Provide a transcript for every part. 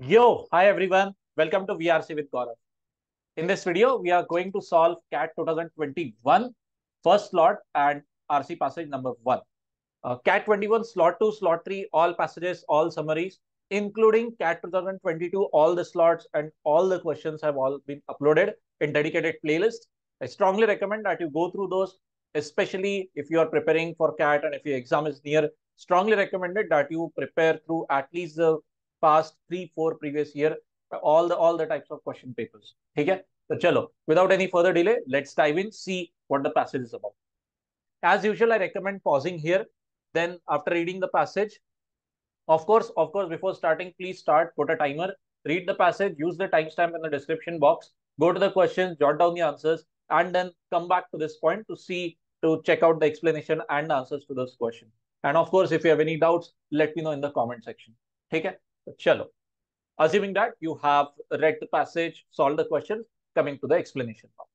Yo, hi everyone. Welcome to VRC with Gaurav. In this video, we are going to solve CAT 2021 first slot and RC passage number 1. CAT 21 slot 2, slot 3, all passages, all summaries, including CAT 2022, all the slots and all the questions have all been uploaded in dedicated playlists. I strongly recommend that you go through those, especially if you are preparing for CAT and if your exam is near. Strongly recommended that you prepare through at least the past 3-4 previous year all the types of question papers. Okay, so chalo, without any further delay, let's dive in, see what the passage is about. As usual, I recommend pausing here. Then after reading the passage, of course, before starting, please start, put a timer, read the passage, use the timestamp in the description box, go to the questions, jot down the answers, and then come back to this point to check out the explanation and the answers to those questions. And of course, if you have any doubts, let me know in the comment section. Okay? So, chalo. Assuming that you have read the passage, solved the questions, coming to the explanation now.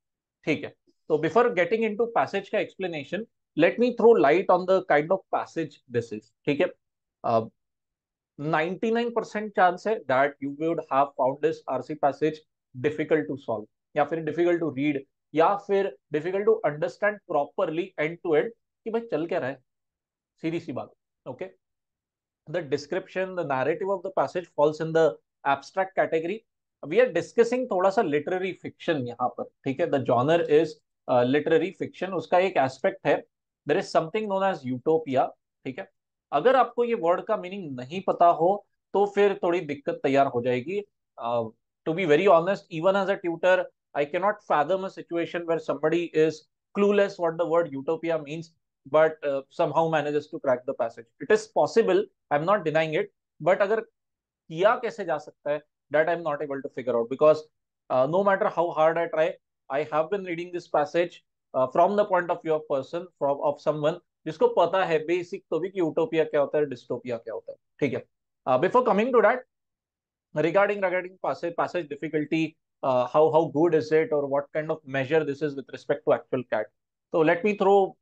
ठीक है. So before getting into passage का explanation, let me throw light on the kind of passage this is. ठीक है. 99% chance है that you would have found this RC passage difficult to solve या फिर difficult to read या फिर difficult to understand properly end to end कि भाई चल क्या रहा है. सीधी सी बात. Okay. The description, the narrative of the passage falls in the abstract category. We are discussing थोड़ा सा literary fiction यहाँ पर. ठीक है. The genre is literary fiction. उसका एक aspect है. There is something known as utopia. ठीक है. अगर आपको ये वर्ड का मीनिंग नहीं पता हो तो फिर थोड़ी दिक्कत तैयार हो जाएगी. To be very honest, even as a tutor, I cannot fathom a situation where somebody is clueless what the word utopia means, but somehow manages to crack the passage. It is possible. I'm not denying it. But अगर किया कैसे जा सकता है, that I'm not able to figure out, because no matter how hard I try, I have been reading this passage from the point of view of person, of someone जिसको पता है basic तो भी कि यूटोपिया क्या होता है, dystopia क्या होता है. ठीक है. Before coming to that, regarding passage difficulty, how good is it, or what kind of measure this is with respect to actual CAT. So let me throw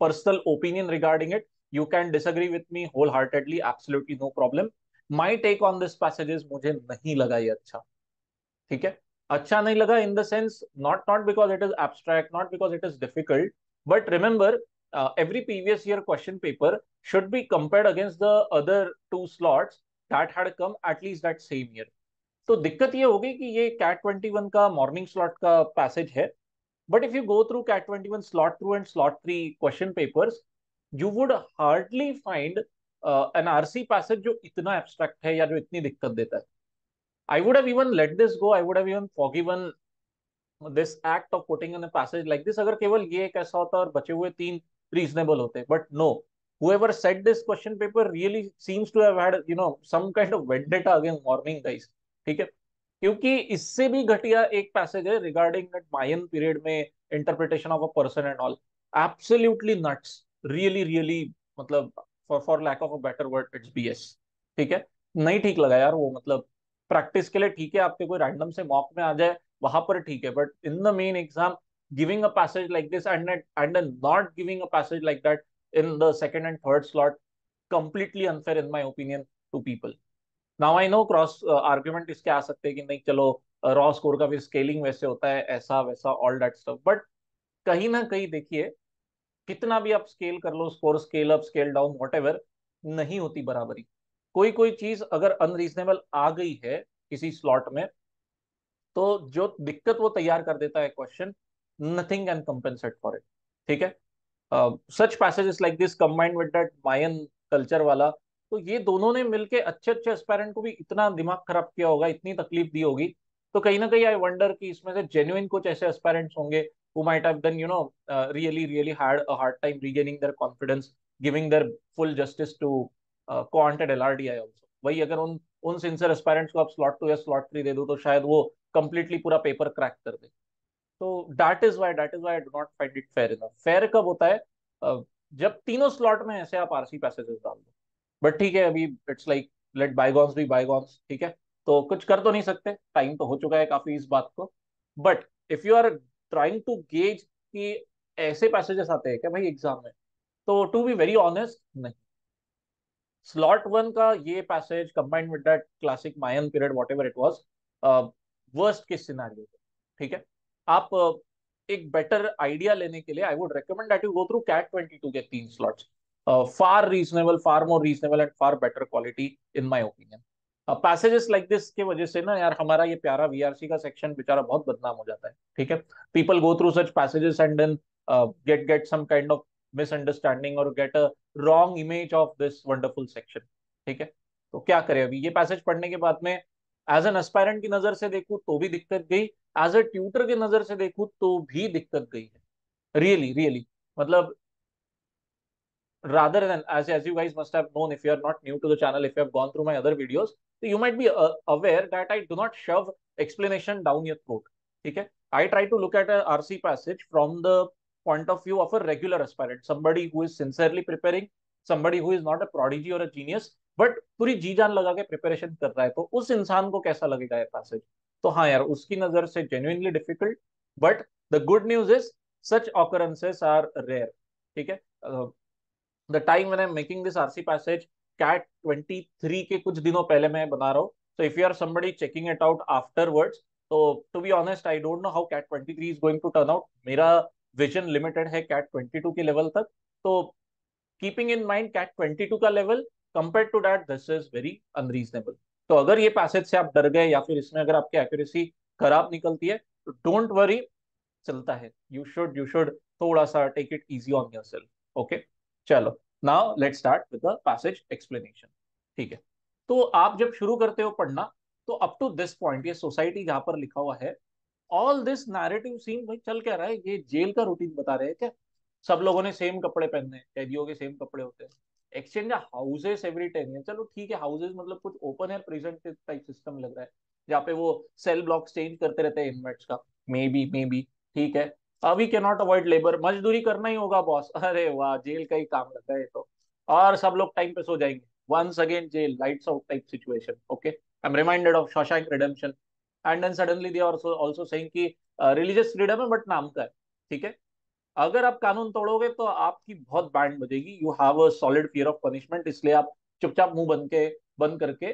personal opinion regarding it. You can disagree with me wholeheartedly, absolutely no problem. My take on this passage is मुझे नहीं लगा ये अच्छा. ठीक है. अच्छा नहीं लगा in the sense, not because it is abstract, not because it is difficult, but remember, every previous year question paper should be compared against the other two slots that had come at least that same year. तो दिक्कत ये होगी कि ये CAT 21 का morning slot का passage है. But if you go through CAT 21 slot 2 and slot 3 question papers, you would hardly find an RC passage जो इतना एब्स्ट्रैक्ट है या जो इतनी दिक्कत देता है. I would have even let this go. I would have even forgiven this act of putting in a passage like this अगर केवल ये एक ऐसा होता और बचे हुए तीन reasonable होते. But no, whoever set this question paper really seems to have had some kind of vendetta against morning guys. ठीक है. क्योंकि इससे भी घटिया एक पैसेज है रिगार्डिंग दैट मायन पीरियड में interpretation of a person and all. Absolutely nuts. Really मतलब for lack of a better word, it's BS. ठीक है. नहीं ठीक लगा यार वो. मतलब प्रैक्टिस के लिए ठीक है, आपके कोई रैंडम से मॉक में आ जाए वहां पर ठीक है, but in the main exam giving a passage like this and not giving a passage like that in the second and third slot, completely unfair in my opinion to people. Now I know cross argument इसके आ सकते हैं कि नहीं चलो raw score का भी scaling वैसे होता है, ऐसा वैसा ऑल दैट स्टफ, बट कहीं ना कहीं देखिए, कितना भी आप स्केल कर लो, score scale up scale down whatever, नहीं होती बराबरी. कोई कोई चीज अगर अनरीजनेबल आ गई है किसी स्लॉट में, तो जो दिक्कत वो तैयार कर देता है question, nothing can compensate for it. ठीक है. Such passages like this combined with that Mayan culture वाला, तो ये दोनों ने मिलके अच्छे अच्छे एस्पायरेंट को भी इतना दिमाग खराब किया होगा, इतनी तकलीफ दी होगी. तो कहीं ना कहीं आई वंडर कि इसमें से जेन्युइन कुछ ऐसे एस्पायरेंट्स होंगे who might have then really had a hard time regaining their confidence, giving their full justice to quant and LRDI also. वही अगर उन सिंसियर एस्पायरेंट्स को आप स्लॉट 2 या स्लॉट 3 दे दो तो शायद वो कंप्लीटली पूरा पेपर क्रैक कर दे. तो that is why I do not find it fair enough. Fair कब होता है? जब तीनों स्लॉट में ऐसे आप आरसी पैसेजेस डाल दो. बट ठीक है, अभी it's like let bygones be bygones. ठीक है. तो कुछ कर तो नहीं सकते, टाइम तो हो चुका है काफी इस बात को. But if you are trying to gauge कि ऐसे पैसेजेस आते हैं क्या भाई एग्जाम में, तो टू बी वेरी ऑनेस्ट, नहीं. स्लॉट वन का ये passage combined with that classic Mayan period whatever it was, worst case scenario. ठीक है, आप एक बेटर आइडिया लेने के लिए I would recommend that you go through CAT 22 के 3 slots, far reasonable, far more reasonable and far better quality in my opinion. Passages like this के वजह से ना यार हमारा ये प्यारा वीआरसी का सेक्शन बेचारा बहुत बदनाम हो जाता है। ठीक है, people go through such passages and then get some kind of misunderstanding और get a wrong image of this wonderful section. ठीक है, तो क्या करें अभी ये पैसेज पढ़ने के बाद में, एज एन एस्पायरेंट की नजर से देखूं तो भी दिक्कत गई, एज अ ट्यूटर की नजर से देखूं तो भी दिक्कत गई है। रियली रियली, मतलब rather than, as you guys must have known, if you are not new to the channel, if you have gone through my other videos, so you might be aware that I do not shove explanation down your throat. Okay, I try to look at a RC passage from the point of view of a regular aspirant, somebody who is sincerely preparing, somebody who is not a prodigy or a genius, but पूरी जी जान लगा के preparation कर रहा है, तो उस इंसान को कैसा लगेगा ये पैसेज। तो हाँ यार, उसकी नजर से genuinely difficult, but the good news is such occurrences are rare. ठीक है, the time when I am making this RC passage, CAT 23 के कुछ दिनों पहले मैं बना रहा हूँ। So if you are somebody checking it out afterwards, तो to be honest I don't know how cat 23 is going to turn out. मेरा विजन लिमिटेड है cat 22 के लेवल तक। तो कीपिंग इन माइंड cat 22 का level, compare to that this is very unreasonable. तो अगर ये पैसेज से आप डर गए या फिर इसमें अगर आपकी एक्यूरेसी खराब निकलती है, तो डोंट वरी, चलता है। यू शुड थोड़ा सा take it easy on yourself. Okay, चलो, now let's start with the passage explanation. ठीक है, तो आप जब शुरू करते हो पढ़ना, तो अप टू दिस पॉइंट ये सोसाइटी जहां पर लिखा हुआ है, ऑल दिस नैरेटिव सीन, भाई चल क्या रहा है, ये जेल का रूटीन बता रहे हैं क्या? सब लोगों ने सेम कपड़े पहनने हैं, कैदियों के सेम कपड़े होते हैं, एक्सचेंज हाउसेस एवरी 10 ईयर। चलो ठीक है, हाउसेस मतलब कुछ open air prison type system लग रहा है, जहाँ पे वो सेल ब्लॉक चेंज करते रहते हैं इनमेट्स का। मे बी ठीक है। We can not avoid labour, मजदूरी करना ही होगा बॉस। अरे वाह, जेल का ही काम लगा है तो। और सब लोग टाइम पे सो जाएंगे, once again jail, lights out type situation. Okay, I am reminded of Shawshank Redemption. And then suddenly they are also saying कि रिलीजियस फ्रीडम है बट नाम का है। ठीक है, अगर आप कानून तोड़ोगे तो आपकी बहुत बैंड बजेगी, you have a solid fear of punishment, इसलिए आप चुपचाप मुंह बंद करके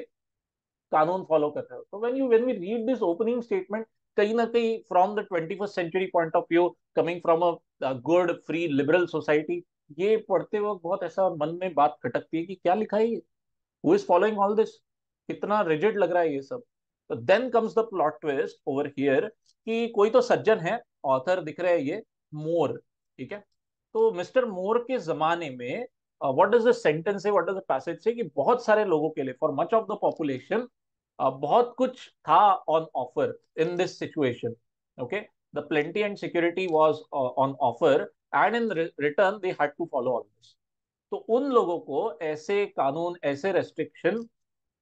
कानून फॉलो कर रहे हो। तो when we read this opening statement, कहीं ना कहीं from the 21st century point of view, coming from a good free liberal society, ये पढ़ते वक्त बहुत ऐसा मन में बात खटकती है कि क्या लिखा है ये, who is following all this, कितना रिजिड लग रहा है ये सब। तो then comes the plot twist over here, कि कोई तो सज्जन है, ऑथर दिख रहे हैं ये, मोर। ठीक है, तो मिस्टर मोर के जमाने में what does the sentence say, what does the passage say, कि बहुत सारे लोगों के लिए, for much of the population, बहुत कुछ था on offer in this situation. Okay, the plenty and security was on offer, and in return they had to follow all this. तो उन लोगों को ऐसे कानून, ऐसे restriction,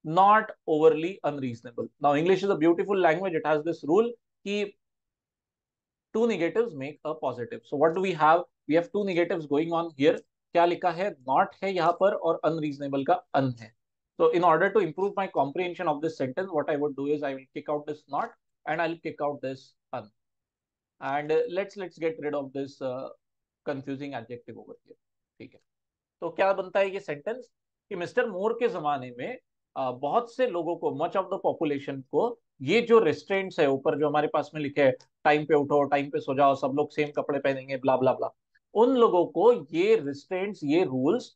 not overly unreasonable. Now English is a beautiful language, it has this rule कि two negatives make a positive. So what do we have? We have two negatives going on here. क्या लिखा है? Not है यहाँ पर, और unreasonable का un है। So in order to improve my comprehension of this sentence, what I would do is I will kick out this not and I'll kick out this un. And let's get rid of this confusing adjective over here. ठीक है, तो क्या बनता है ये sentence, कि mister मोर के जमाने में बहुत से लोगों को, मच ऑफ द पॉपुलेशन को, ये जो रेस्ट्रेंट्स है ऊपर जो हमारे पास में लिखे हैं, टाइम पे उठो, टाइम पे सो जाओ, सब लोग सेम कपड़े पहनेंगे, ब्ला ब्ला ब्ला, उन लोगों को ये रेस्ट्रेंट्स, ये रूल्स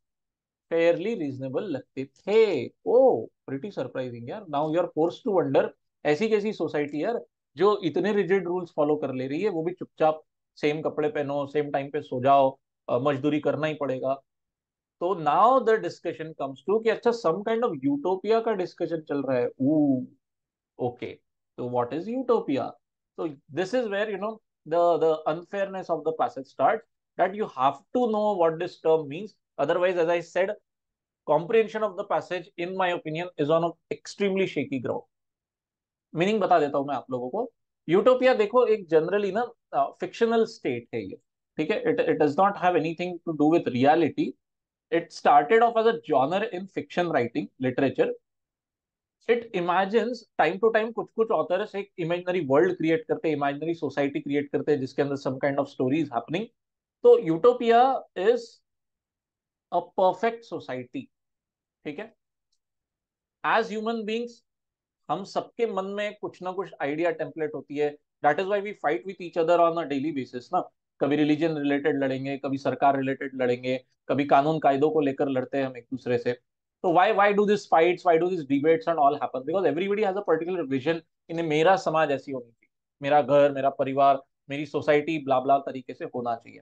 फेयरली रीजनेबल लगते थे। ओ प्रिटी सरप्राइजिंग यार, now you are force to wonder, ऐसी कैसी सोसाइटी यार जो इतने रिजिड रूल्स फॉलो कर ले रही है, वो भी चुपचाप, सेम कपड़े पहनो, सेम टाइम पे सो जाओ, मजदूरी करना ही पड़ेगा। तो now the discussion comes to कि अच्छा, सम काइंड ऑफ यूटोपिया का डिस्कशन चल रहा है। ओके, तो व्हाट इज यूटोपिया? तो this is where the unfairness of the passage starts, that you have to know what this term means. Otherwise, as I said, comprehension of the passage in my opinion is on an extremely shaky ground. Meaning बता देता हूं मैं आप लोगों को। Utopia देखो, एक generally ना फिक्शनल स्टेट है ये। ठीक है, it does not have anything to do with reality. It started off as a genre in fiction writing literature. It imagines time to time, कुछ कुछ authors एक imaginary world create करते हैं, imaginary society create करते हैं जिसके अंदर some kind of story is happening. तो utopia is a perfect society, ठीक है, एज ह्यूमन बींग्स हम सबके मन में कुछ ना कुछ आइडिया टेम्पलेट होती है। That is why we fight with each other on a daily basis ना। कभी रिलीजन रिलेटेड लड़ेंगे, कभी सरकार रिलेटेड लड़ेंगे, कभी कानून कायदों को लेकर लड़ते हैं हम एक दूसरे से। तो why do this fights, why do this debates and all happen? Because everybody has a particular vision in मेरा समाज ऐसी होनी चाहिए, मेरा घर, मेरा परिवार, मेरी सोसाइटी ब्ला ब्ला तरीके से होना चाहिए।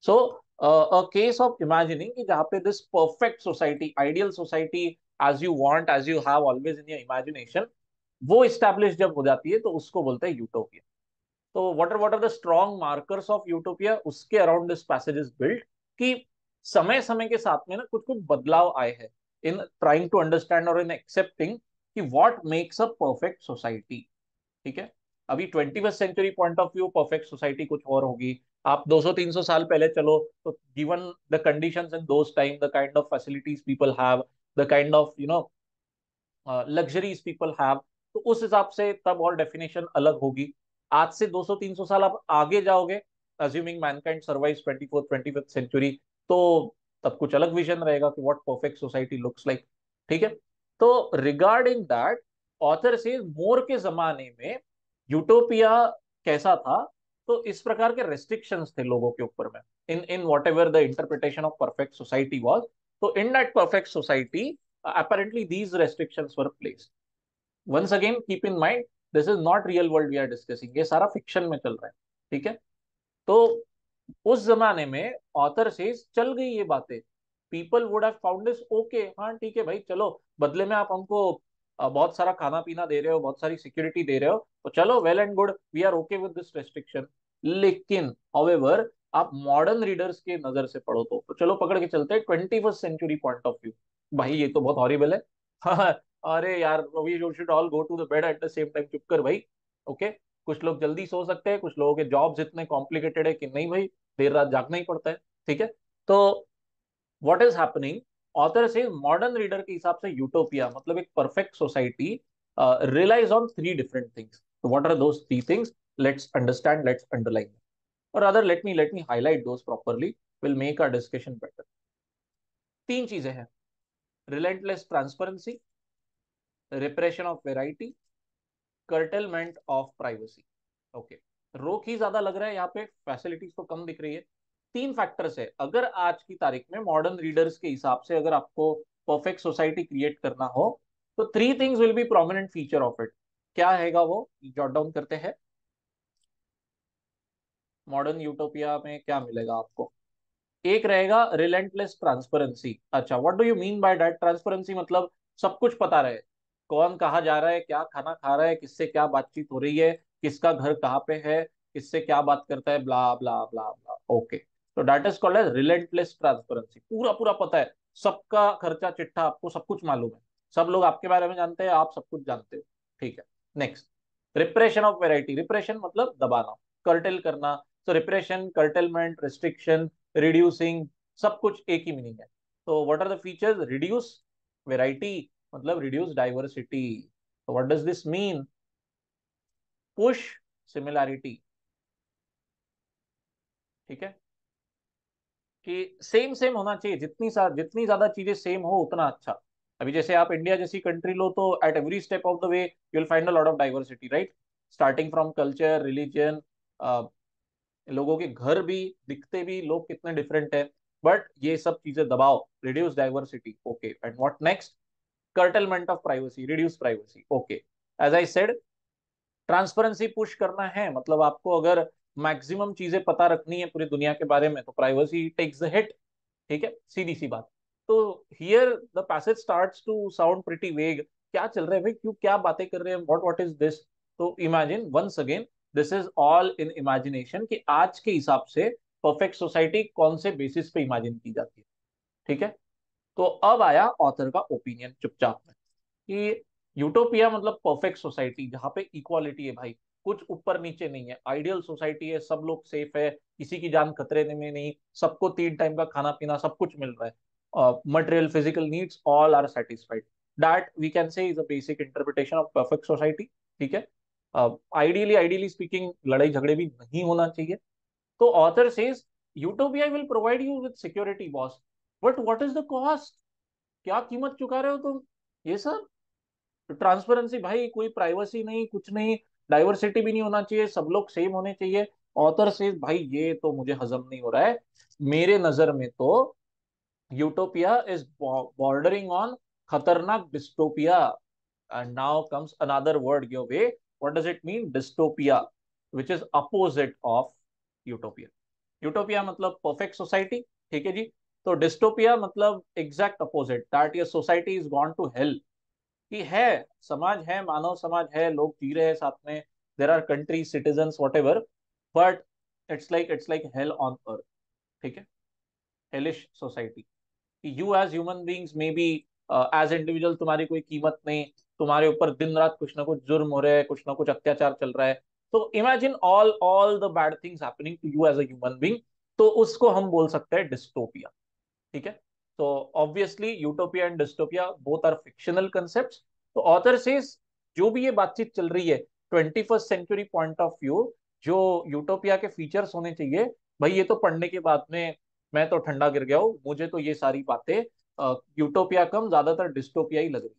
So a case of imagining कि जहाँ पे this perfect society, ideal society as you want, as you have always in your imagination, वो इस्टेब्लिश जब हो जाती है तो उसको बोलते हैं यूटोपिया। तो what are the strong markers of utopia? उसके around this passage is built कि समय समय के साथ में ना कुछ कुछ बदलाव आए हैं इन ट्राइंग टू अंडरस्टैंड और इन एक्सेप्टिंग कि what makes a perfect society. ठीक है, अभी 21st century point of view perfect society कुछ और होगी। आप 200-300 साल पहले चलो तो given the conditions in those time, the kind of facilities people have, the kind of luxuries people have, तो उस हिसाब से तब और डेफिनेशन अलग होगी। आज से 200-300 साल आप आगे जाओगे, assuming Mankind survives 24th 25th century, तो तब कुछ अलग विजन रहेगा कि what perfect society looks like. ठीक है, तो रिगार्डिंग दैट, ऑथर से मोर के जमाने में यूटोपिया कैसा था? तो इस प्रकार के रेस्ट्रिक्शंस थे लोगों के ऊपर में, in in whatever the interpretation of perfect society was. तो in that perfect society apparently these restrictions were placed. Once again keep in mind, this is not real world we are discussing, ये सारा fiction में चल रहा है। ठीक है, तो उस जमाने में ऑथर से चल गई ये बातें, people would have found this okay, हाँ ठीक है भाई, चलो बदले में आप हमको बहुत सारा खाना पीना दे रहे हो, बहुत सारी सिक्योरिटी दे रहे हो, तो चलो well and good, we are okay with this restriction. लेकिन हाउएवर आप मॉडर्न रीडर्स के नजर से पढ़ो तो चलो पकड़ के चलते हैं 21st century point of view. भाई ये तो बहुत हॉरिबल है। हाँ, अरे यार we should all go to the bed at the same time, चुप कर भाई। ओके, कुछ लोग जल्दी सो सकते हैं, कुछ लोगों के जॉब्स इतने कॉम्प्लिकेटेड है कि नहीं भाई, देर रात जागना ही पड़ता है। ठीक है, तो व्हाट इज हैपनिंग, ऑथर से मॉडर्न रीडर के हिसाब से यूटोपिया मतलब एक perfect society relies on three different things. तो what are those three things? Let's understand, let's underline, और other let me highlight those properly, will make our discussion better. तीन चीजें हैं: relentless transparency, repression of variety, curtailment of privacy. Okay, रोक ही ज्यादा लग रहा है यहाँ पे, फैसिलिटीज तो कम दिख रही है। तीन फैक्टर्स है, अगर आज की तारीख में मॉडर्न रीडर्स के हिसाब से अगर आपको परफेक्ट सोसाइटी क्रिएट करना हो, तो three things will be prominent feature of it. क्या हैगा वो, जॉट डाउन करते हैं। मॉडर्न यूटोपिया में क्या मिलेगा आपको? एक रहेगा रिलेंटलेस ट्रांसपेरेंसी। अच्छा, what do you mean by that? Transparency मतलब सब कुछ पता रहे, कौन कहाँ जा रहा है, क्या खाना खा रहा है, किससे क्या बातचीत हो रही है, किसका घर कहाँ पे है, किससे क्या बात करता है, blah blah blah blah. Okay, तो that is called as relentless transparency. पूरा पूरा पता है, सबका खर्चा चिट्ठा आपको सब कुछ मालूम है, सब लोग आपके बारे में जानते हैं, आप सब कुछ जानते हो। ठीक है, next, repression of variety. Repression मतलब दबाना, कर्टेल करना। तो रिप्रेशन, कर्टेलमेंट, रिस्ट्रिक्शन, रिड्यूसिंग, सब कुछ एक ही मीनिंग है। तो what are the features? Reduce variety मतलब रिड्यूस डाइवर्सिटी। तो what does this mean? Push similarity. ठीक है, कि सेम सेम होना चाहिए, जितनी ज्यादा चीजें सेम हो उतना अच्छा। अभी जैसे आप इंडिया जैसी कंट्री लो, तो at every step of the way you will find a lot of diversity, right? Starting from culture, religion, लोगों के घर भी, दिखते भी लोग कितने डिफरेंट है, बट ये सब चीजें दबाओ, reduce diversity. Okay, and what next? Curtailment of privacy, reduce privacy. Okay, as I said, transparency push करना है, मतलब आपको अगर मैक्सिमम चीजें पता रखनी है पूरी दुनिया के बारे में, तो प्राइवेसी टेक्स द हिट। ठीक है, सीधी सी बात। तो here the passage starts to sound pretty vague. क्या चल रहा है भाई, क्यों, क्या बातें कर रहे हैं, व्हाट व्हाट इज दिस? तो imagine once again, this is all in imagination, कि आज के हिसाब से परफेक्ट सोसाइटी कौन से बेसिस पे इमेजिन की जाती है। ठीक है, तो अब आया ऑथर का ओपिनियन चुपचाप में, कि यूटोपिया मतलब परफेक्ट सोसाइटी जहां पे इक्वालिटी है भाई, कुछ ऊपर नीचे नहीं है, आइडियल सोसाइटी है, सब लोग सेफ है, किसी की जान खतरे में नहीं, सबको 3 टाइम का खाना पीना सब कुछ मिल रहा है, material physical needs all are satisfied. That we can say is a basic interpretation of perfect society. ठीक है, आइडियली आइडियली स्पीकिंग लड़ाई झगड़े भी नहीं होना चाहिए। तो author says utopia will provide you with security boss, but what is the cost? क्या कीमत चुका रहे हो तुम, ये सब। ट्रांसपेरेंसी भाई, कोई प्राइवेसी नहीं, कुछ नहीं, डाइवर्सिटी भी नहीं होना चाहिए, सब लोग सेम होने चाहिए। ऑथर से भाई ये तो मुझे हजम नहीं हो रहा है। मेरे नजर में तो यूटोपिया इज बॉर्डरिंग ऑन खतरनाक dystopia. And now comes another word your way, what does it mean dystopia, which is opposite of utopia. Utopia मतलब परफेक्ट सोसाइटी, ठीक है जी। तो डिस्टोपिया मतलब exact opposite, that your society is gone to hell. कि है, समाज है, मानव समाज है, लोग जी रहे हैं साथ में, there are country citizen whatever, but it's like hell on earth, ठीक है। Hellish society. You as human beings maybe, as individual तुम्हारी कोई कीमत नहीं, तुम्हारे ऊपर दिन रात कुछ ना कुछ जुर्म हो रहे हैं, कुछ ना कुछ अत्याचार चल रहा है। तो imagine all the bad things happening to you as a human being. तो उसको हम बोल सकते हैं डिस्टोपिया, ठीक है। तो obviously utopia and dystopia both are fictional concept. तो ऑथर से जो भी ये बातचीत चल रही है 21st century point of view, जो यूटोपिया के फीचर्स होने चाहिए, भाई ये तो पढ़ने के बाद में मैं तो ठंडा गिर गया हूँ। मुझे तो ये सारी बातें यूटोपिया कम ज्यादातर डिस्टोपिया ही लग रही,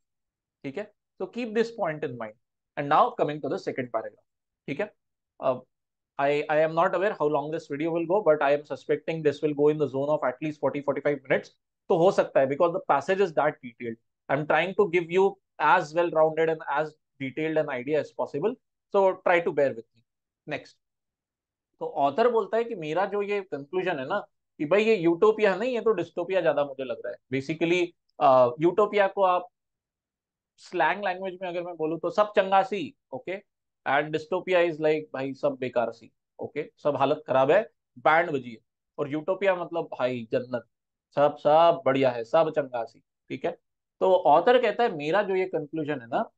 ठीक है। तो keep this point in mind. And now coming to the second paragraph, ठीक है। I am not aware how long this video will go, but I am suspecting this will go in the zone of at least 40-45 minutes. तो हो सकता है, because the passage is that detailed. I'm trying to give you as well rounded and as detailed an idea as possible. So try to bear with me. Next. तो author बोलता है कि मेरा जो ये कंक्लूजन है ना, कि भाई ये यूटोपिया नहीं, ये तो डिस्टोपिया ज्यादा मुझे लग रहा है। बेसिकली यूटोपिया को आप स्लैंग लैंग्वेज में अगर मैं बोलूँ तो सब चंगासी, okay. And dystopia is like भाई सब बेकार सी, ओके, सब हालत खराब है, बैंड बजी है। और यूटोपिया मतलब भाई जन्नत, सब सब बढ़िया है, सब चंगासी, ठीक है। तो ऑथर कहता है मेरा जो ये कंक्लूजन है ना,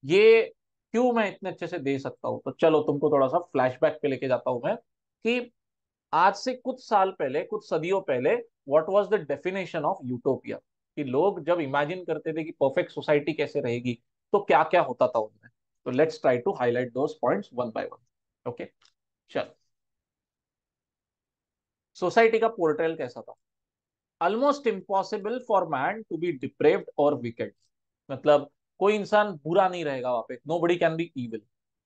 ये क्यों मैं इतने अच्छे से दे सकता हूँ। तो चलो तुमको थोड़ा सा फ्लैशबैक पे लेके जाता हूं मैं, कि आज से कुछ साल पहले, कुछ सदियों पहले, what was the definition of utopia. कि लोग जब इमेजिन करते थे कि परफेक्ट सोसाइटी कैसे रहेगी, तो क्या क्या होता था उनमें। तो let's try to highlight those points one by one, okay. चल, सोसाइटी का पोर्ट्रेल कैसा था। Almost impossible for man to be depraved और विकेड। मतलब कोई इंसान बुरा नहीं रहेगा वहां पे, nobody can be evil.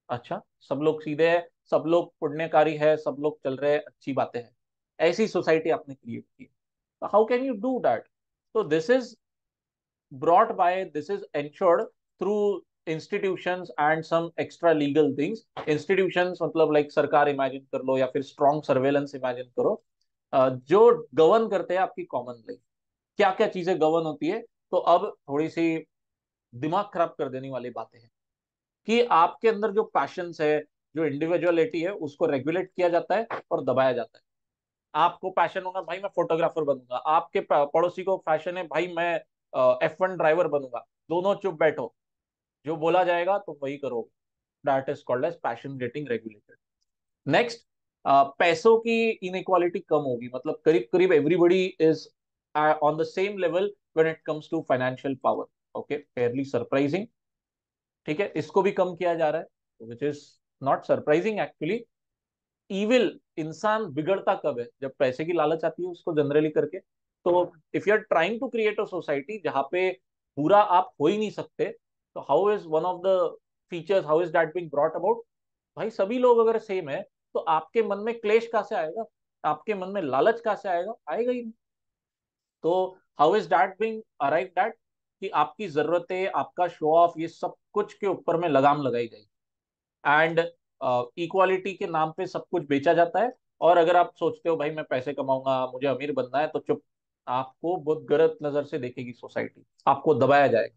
अच्छा, सब लोग सीधे हैं, सब लोग पुण्यकारी है, सब लोग चल रहे हैं, अच्छी बातें हैं। ऐसी सोसाइटी आपने क्रिएट की। How can you do that. तो this is ensured through institutions and some extra legal things. Institutions मतलब लाइक सरकार इमेजिन कर लो, या फिर स्ट्रॉन्ग सर्वेलेंस इमेजिन करो, जो गवर्न करते हैं आपकी कॉमन लाइफ। क्या क्या चीजें गवर्न होती है। तो अब थोड़ी सी दिमाग खराब कर देने वाली बातें हैं, कि आपके अंदर जो पैशंस है, जो इंडिविजुअलिटी है, उसको रेगुलेट किया जाता है और दबाया जाता है। आपको पैशन होगा भाई मैं फोटोग्राफर बनूंगा, आपके पड़ोसी को पैशन है भाई मैं F1 ड्राइवर बनूंगा, दोनों चुप बैठो, जो बोला जाएगा तुम वही करोगे। That is called as passion getting regulated. Next, पैसों की इनइक्वालिटी कम होगी, मतलब करीब करीब everybody is on the same level when it comes to financial power. Okay, fairly surprising, ठीक है, इसको भी कम किया जा रहा है, which is not surprising actually. Evil इंसान बिगड़ता कब है, जब पैसे की लालच आती है उसको जनरली करके। तो if you are trying to create a society जहां पे बुरा आप हो ही नहीं सकते, तो how is one of the features, how is that being brought about. भाई सभी लोग अगर सेम है, तो आपके मन में क्लेश कहाँ से आएगा, आपके मन में लालच कहाँ से आएगा, आएगा ही नहीं। तो how is that being arrived that, कि आपकी जरूरतें, आपका शो ऑफ, ये सब कुछ के ऊपर में लगाम लगाई गई। एंड इक्वालिटी के नाम पे सब कुछ बेचा जाता है। और अगर आप सोचते हो भाई मैं पैसे कमाऊंगा, मुझे अमीर बनना है, तो चुप, आपको बहुत गलत नजर से देखेगी सोसाइटी, आपको दबाया जाएगा।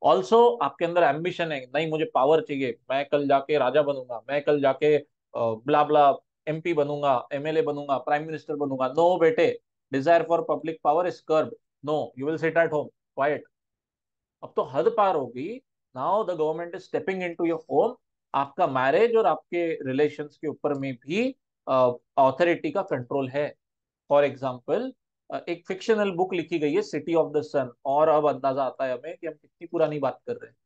ऑल्सो आपके अंदर एम्बिशन है, नहीं मुझे पावर चाहिए, मैं कल जाके राजा बनूंगा, मैं कल जाके ब्ला ब्ला MP बनूंगा, MLA बनूंगा, प्राइम मिनिस्टर बनूंगा। नो बेटे, desire for public power is curb, no, you will sit at home quiet. अब तो हद पार होगी। Now the government is stepping into your home. आपका मैरिज और आपके रिलेशंस के ऊपर में भी अथॉरिटी का कंट्रोल है। फॉर एग्जाम्पल, एक फिक्शनल बुक लिखी गई है सिटी ऑफ द सन, और अब अंदाजा आता है हमें कि हम कितनी पुरानी बात कर रहे हैं।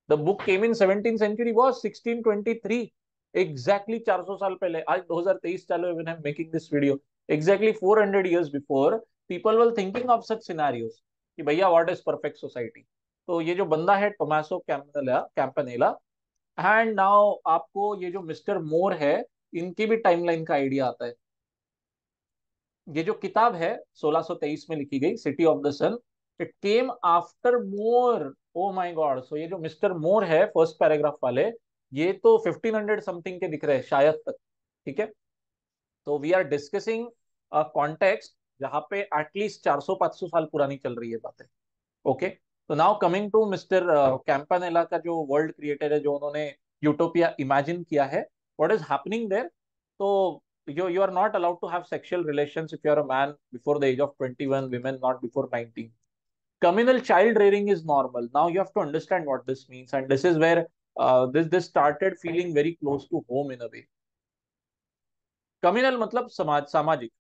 The book came in 17th century, was 1623, exactly 400 साल पहले। आज 2023 चालू है, when I am making this video, exactly 400 years before, people were thinking of such scenarios. कि भैया व्हाट इज परफेक्ट सोसाइटी। तो ये जो बंदा है टोमासो कैम्पनेला कैंपनेला, एंड नाउ आपको ये जो मिस्टर मोर है, इनकी भी टाइमलाइन का आइडिया आता है। ये जो किताब है 1623 में लिखी गई, city of the sun, it came after More. Oh my God, so ये जो मिस्टर मोर है फर्स्ट पैराग्राफ वाले, ये तो 1500 समथिंग के दिख रहे हैं शायद तक। ठीक है, तो वी आर डिस्कसिंग कॉन्टेक्स्ट जहां पे एटलीस्ट 400-500 साल पुरानी चल रही है बातें। ओके, तो नाउ कमिंग टू मिस्टर कैंपानेला का जो वर्ल्ड क्रिएटर है, जो उन्होंने यूटोपिया इमेजिन किया है, व्हाट इज हैपनिंग देयर। तो you are not allowed to have sexual relations if you are a man before the age of 21, women not before 19. Communal child rearing is normal. Now you have to understand what this means, and this is where this started feeling very close to home in a way. Communal मतलब समाज, सामाजिक।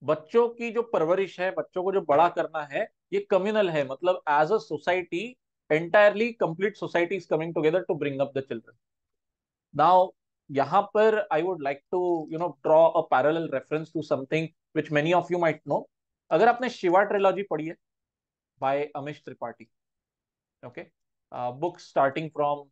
बच्चों की जो परवरिश है, बच्चों को जो बड़ा करना है, ये कम्युनल है। मतलब as a society, entirely complete society is coming together to bring up the children. Now यहाँ पर I would like to draw a parallel reference to something which many of you might know. अगर आपने Shiva trilogy पढ़ी है by Amish Tripathi, okay, book starting from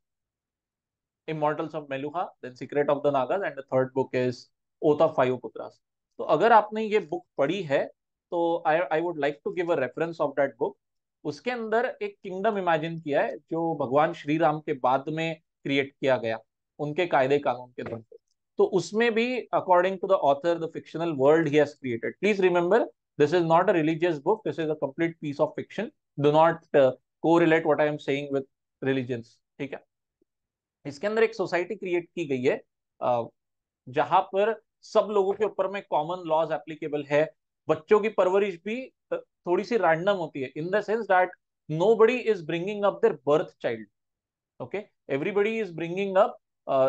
Immortals of Meluha, then Secret of the Nagas, and the third book is Oath of Five Putras. तो अगर आपने ये book पढ़ी है, तो I would like to give a reference of that book. उसके अंदर एक किंगडम इमेजिन किया है जो भगवान श्री राम के बाद में क्रिएट किया गया, उनके कायदे कानून के दम पे। तो उसमें भी according to the author the fictional world he has created, please remember this is not a religious book, this is a complete piece of fiction. Do not correlate what I am saying with religions, ठीक है। इसके अंदर एक society create की गई है जहां पर सब लोगों के ऊपर में कॉमन लॉज एप्लीकेबल है। बच्चों की परवरिश भी थोड़ी सी रैंडम होती है, in the sense that nobody is bringing up their birth child. Okay, everybody is bringing up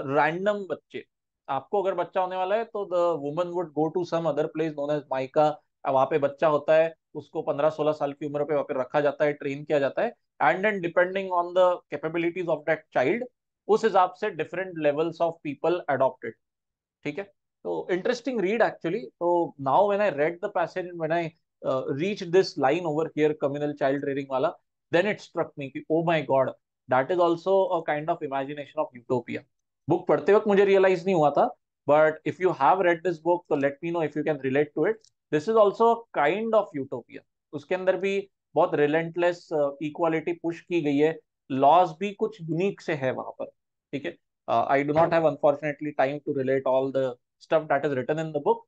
random बच्चे। आपको अगर बच्चा होने वाला है तो the woman would go to some other place known as Maika. वहां पे बच्चा होता है, उसको 15-16 साल की उम्र पे वहां पे रखा जाता है, ट्रेन किया जाता है, and then depending on the capabilities of that child, उस हिसाब से different levels of people adopted. ठीक है, तो इंटरेस्टिंग रीड एक्चुअली। तो now when I read the passage, when I reach this line over here, communal child rearing वाला, then it struck me कि oh my god, that is also a kind of imagination of utopia. Book पढ़ते वक्त मुझे realise नहीं हुआ था, but if you have read this book तो let me know if you can relate to it. This is also a kind of utopia. उसके अंदर भी बहुत रिलेंटलेस इक्वालिटी पुश की गई है, लॉज भी कुछ यूनिक से है वहां पर। ठीक है, I do not have unfortunately time to relate all the stuff that is written in the book,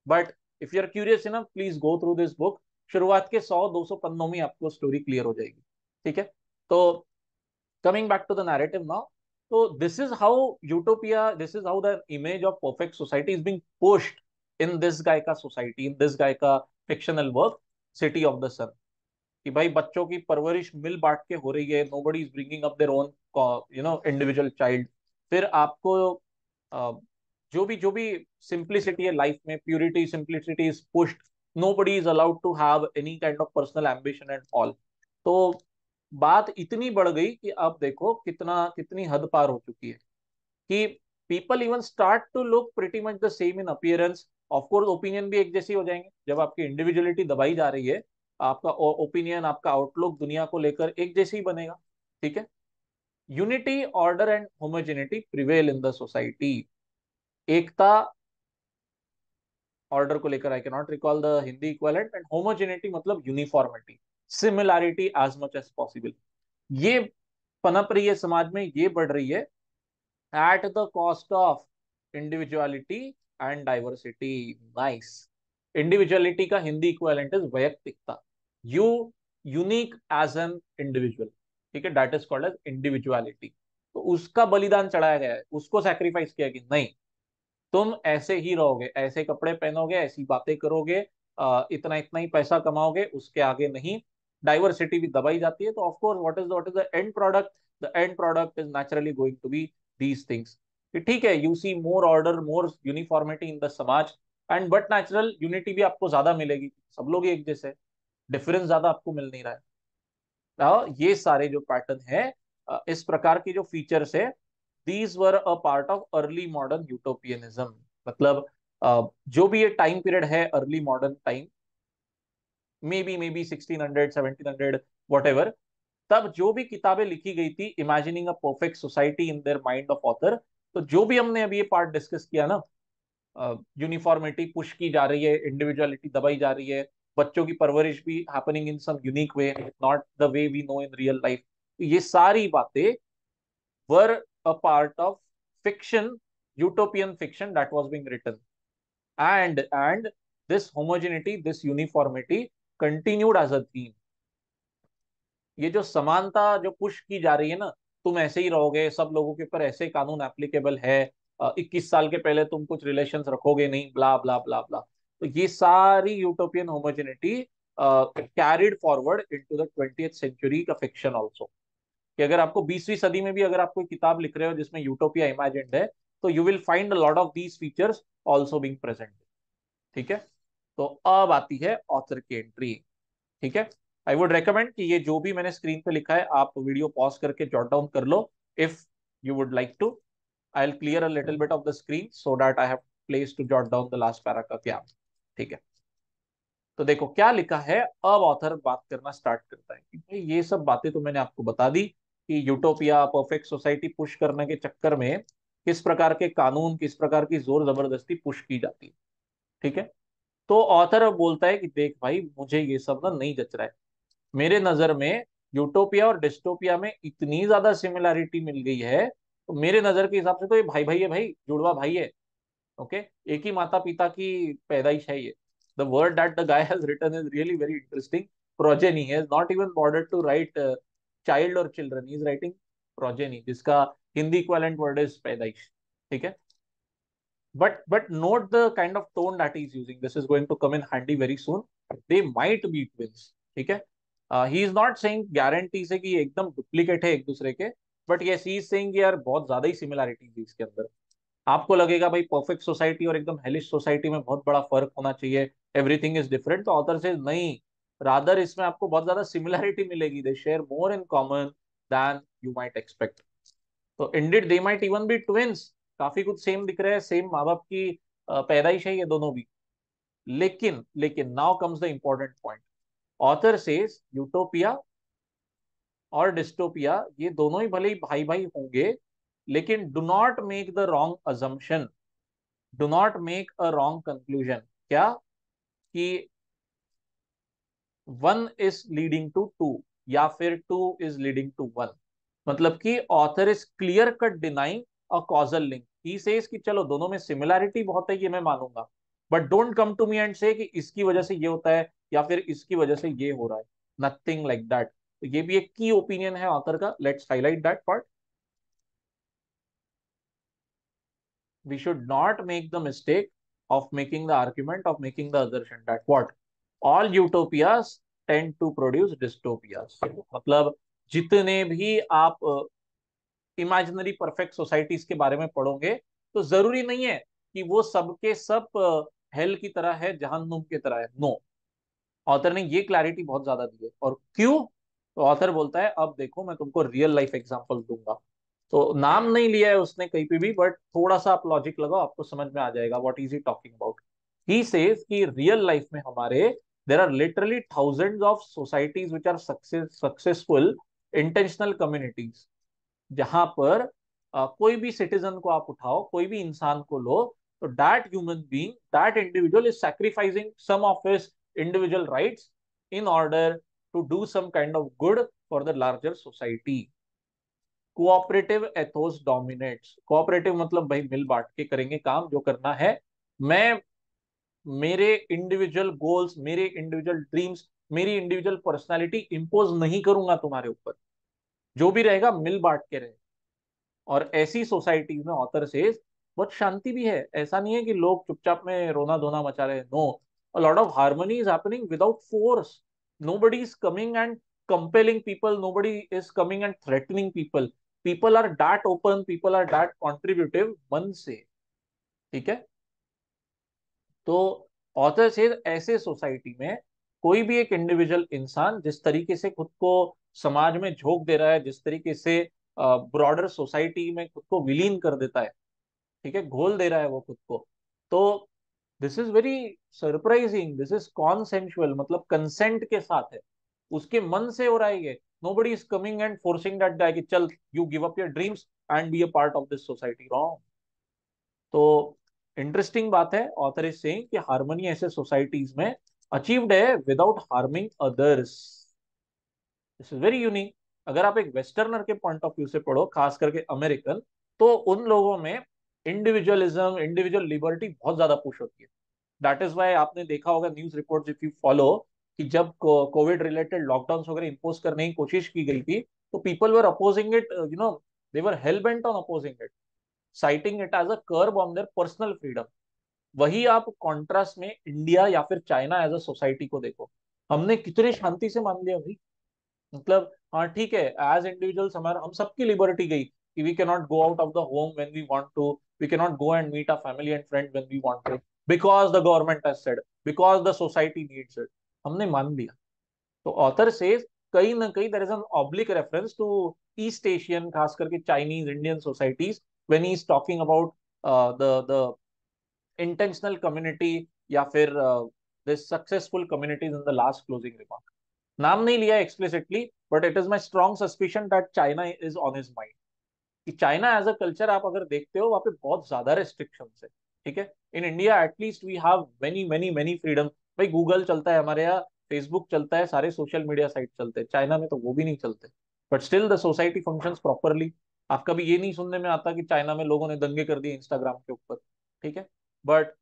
but if you are curious enough, please go through this book. शुरुआत के 100-200 पन्नों में आपको स्टोरी क्लियर हो जाएगी। ठीक है, तो coming back to the narrative now, तो this is how utopia, this is how the image of perfect society is being pushed in this guy का सोसाइटी, इन दिस गाय का fictional work city of the sun. कि भाई बच्चों की परवरिश मिल बांट के हो रही है, nobody is bringing up their own individual child. फिर आपको जो भी सिंप्लिसिटी है लाइफ में, purity simplicity is pushed, nobody is allowed to have any kind of personal ambition and all. तो बात इतनी बढ़ गई कि अब देखो कितनी हद पार हो चुकी है कि people even start to look pretty much the same in appearance. Of course opinion भी एक जैसे हो जाएंगे जब आपकी इंडिविजुअलिटी दबाई जा रही है, आपका ओपिनियन, आपका आउटलुक दुनिया को लेकर एक जैसे ही बनेगा। ठीक है, unity, order and homogeneity prevail in the society. एकता, ऑर्डर को लेकर I can not recall the Hindi equivalent, and homogeneity मतलब uniformity, similarity as much as possible. ये पनप रही है समाज में, ये बढ़ रही है at the cost of individuality and diversity. Nice. Individuality का हिंदी इक्विवेलेंट इज वैयक्तिकता। You unique as an individual, ठीक है, that is called as individuality. तो उसका बलिदान चढ़ाया गया है, उसको सैक्रिफाइस किया कि नहीं, तुम ऐसे ही रहोगे, ऐसे कपड़े पहनोगे, ऐसी बातें करोगे, इतना इतना ही पैसा कमाओगे, उसके आगे नहीं। डाइवर्सिटी भी दबाई जाती है, तो of course what is the end product, the end product is naturally going to be these things. ठीक है, you see more order, more uniformity in the समाज, एंड बट नेचुरल यूनिटी भी आपको ज्यादा मिलेगी, सब लोग एक जैसे, डिफरेंस ज्यादा आपको मिल नहीं रहा है। ये सारे जो पैटर्न है, इस प्रकार की जो फीचर्स है, these were a part of early modern utopianism. मतलब जो भी ये टाइम पीरियड है, early modern time, may be 1600 1700 whatever, तब जो भी किताबें लिखी गई थी imagining a perfect society in their mind of author, तो जो भी हमने अभी ये पार्ट डिस्कस किया ना, यूनिफॉर्मिटी पुश की जा रही है, इंडिविजुअलिटी दबाई जा रही है, बच्चों की परवरिश भी happening in some unique way, not the way we know in real life, ये सारी बातें were a part of fiction, utopian fiction that was being written, and this homogeneity, this uniformity continued as a theme. ये जो समानता जो push की जा रही है ना, तुम ऐसे ही रहोगे, सब लोगों के ऊपर ऐसे कानून एप्लीकेबल है, 21 साल के पहले तुम कुछ रिलेशंस रखोगे नहीं, ब्ला ब्ला ब्ला ब्ला, तो ये सारी utopian homogeneity carried forward into the 20th century का फिक्शन ऑल्सो, कि अगर आपको 20वीं सदी में भी अगर आप कोई किताब लिख रहे हो जिसमें यूटोपिया इमेजिन्ड है, तो you will find a lot of these features also being present. ठीक है, तो अब आती है ऑथर की एंट्री। ठीक है, आई वुड रेकमेंड कि ये जो भी मैंने स्क्रीन पे लिखा है आप वीडियो पॉज करके जॉट डाउन कर लो, if you would like to. I will clear a little bit of the screen so that I have place to jot down the last para का क्या। ठीक है, तो देखो क्या लिखा है। अब ऑथर बात करना स्टार्ट करता है कि भाई ये सब बातें तो मैंने आपको बता दी कि यूटोपिया परफेक्ट सोसाइटी पुश करने के चक्कर में किस प्रकार के कानून, किस प्रकार की जोर जबरदस्ती पुश की जाती है। ठीक है, तो ऑथर अब बोलता है कि देख भाई, मुझे ये सब ना नहीं जच रहा है, मेरे नजर में यूटोपिया और डिस्टोपिया में इतनी ज्यादा सिमिलैरिटी मिल गई है, तो मेरे नजर के हिसाब से तो ये भाई भाई है, भाई जुड़वा भाई है। ओके, एक ही माता पिता की पैदाइश है ये। The word that the guy has written is really very interesting. Progeny, he has not even bothered to write child और children, he is writing progeny, जिसका हिंदी इक्विवेलेंट वर्ड इज पैदाइश। ठीक है, but note the kind of tone that he's using. This is going to come in handy very soon. They might be twins. ठीक है, he is not saying guarantee से कि ये एकदम डुप्लीकेट है एक दूसरे के, but yes he is saying कि यार बहुत ज्यादा ही सिमिलैरिटी थी इसके अंदर। आपको लगेगा भाई परफेक्ट सोसाइटी और एकदम हेलिश सोसाइटी में बहुत बड़ा फर्क होना चाहिए, एवरीथिंग इज डिफरेंट, तो ऑथर से नहीं, रादर इसमें आपको बहुत ज्यादा सिमिलैरिटी मिलेगी, they share more in common than you might expect. तो indeed they might even be twins, काफी कुछ सेम दिख रहे हैं, सेम माँ बाप की पैदाइश है ये दोनों भी। लेकिन लेकिन now comes the important point. Author says utopia और डिस्टोपिया ये दोनों ही भले ही भाई भाई होंगे, लेकिन do not make the wrong assumption, do not make a wrong conclusion. क्या कि one is leading to two, या फिर two is leading to one. मतलब कि author is clear cut denying a causal link. He says कि चलो दोनों में सिमिलैरिटी बहुत है, ये मैं मानूंगा, but don't come to me and say कि इसकी वजह से ये होता है या फिर इसकी वजह से ये हो रहा है, नथिंग लाइक दैट। तो ये भी एक की ओपिनियन है ऑथर का, let's highlight that part. We should not make the mistake of making the argument, of making the assertion that what all utopias tend to produce dystopias। मतलब जितने भी आप इमेजिनरी परफेक्ट सोसाइटीज के बारे में पढ़ोगे, तो जरूरी नहीं है कि वो सबके सब हेल की तरह है, जहन्नुम की तरह है। नो, ऑथर ने ये क्लैरिटी बहुत ज्यादा दी है। और क्यों? तो ऑथर बोलता है अब देखो मैं तुमको रियल लाइफ एग्जांपल दूंगा। तो नाम नहीं लिया है उसने कहीं पे भी, बट थोड़ा सा आप लॉजिक लगाओ, आपको समझ में आ जाएगा what is he talking about. He says कि रियल लाइफ में हमारे there are literally thousands of societies which are successful intentional communities, जहां पर कोई भी सिटीजन को आप उठाओ, कोई भी इंसान को लो, तो that human being, that individual is sacrificing some of his individual rights in order to do some kind of good for the larger society. Cooperative ethos dominates. Cooperative मतलब भाई मिल बांट के करेंगे काम जो करना है। मैं मेरे इंडिविजुअल गोल्स, मेरे इंडिविजुअल ड्रीम्स, मेरी इंडिविजुअल पर्सनालिटी इंपोज नहीं करूंगा तुम्हारे ऊपर, जो भी रहेगा मिल बांट के रहे। और ऐसी सोसाइटीज में ऑथर से बहुत शांति भी है, ऐसा नहीं है कि लोग चुपचाप में रोना धोना मचा रहे हैं। No, a lot of harmony is happening without force. Nobody is coming and compelling people, nobody is coming and threatening people. People are that open, people are that contributive मन से। ठीक है, तो ऑथर से ऐसे सोसाइटी में कोई भी एक इंडिविजुअल इंसान जिस तरीके से खुद को समाज में झोंक दे रहा है, जिस तरीके से ब्रॉडर सोसाइटी में खुद को विलीन कर देता है, ठीक है, घोल दे रहा है वो खुद को, तो this is very surprising, this is consensual, मतलब कंसेंट के साथ है, उसके मन से हो रहा है ये। Nobody is coming and forcing that guy कि चल you give up your dreams and be a part of this society, wrong. तो इंटरेस्टिंग बात है, ऑथर इज सेइंग कि हार्मनी ऐसे सोसाइटीज में अचीव्ड है without harming others. This is very unique. अगर आप एक वेस्टर्नर के पॉइंट ऑफ व्यू से पढ़ो, खास करके अमेरिकन, तो उन लोगों में इंडिविजुअलिज्म, इंडिविजुअल लिबर्टी बहुत ज्यादा पुश होती है। दैट इज वाई आपने देखा होगा news reports if you follow, कि जब कोविड रिलेटेड लॉकडाउन वगैरह इंपोज करने की कोशिश की गई थी, तो people were opposing it, they were hell bent on opposing it, citing it as a curb on their personal freedom. वही आप कॉन्ट्रास्ट में इंडिया या फिर चाइना एज अ सोसाइटी को देखो, हमने कितने शांति से मान लिया भाई। मतलब हाँ ठीक है, एज इंडिविजुअल्स हमारा, हम सबकी लिबर्टी गई कि we can not go out of the home when we want to, we can not go and meet a family and friend when we want to, because the government has said, because the society needs it, हमने मान लिया। तो author says कहीं ना कहीं there is an oblique reference to East Asian, खास करके Chinese Indian societies, when he is talking about the intentional community, या फिर this successful communities in the last closing remark. नाम नहीं लिया explicitly, but it is my strong suspicion that China is on his mind, कि China as a culture आप अगर देखते हो, वहां पे बहुत ज्यादा रेस्ट्रिक्शन है। ठीक है, in India at least we have many many many freedom. भाई गूगल चलता है हमारे यहाँ, फेसबुक चलता है, सारे सोशल मीडिया साइट चलते हैं, चाइना में तो वो भी नहीं चलते, but still the society functions properly. आप कभी ये नहीं सुनने में आता कि चाइना में लोगों ने दंगे कर दिए इंस्टाग्राम के ऊपर, ठीक है, but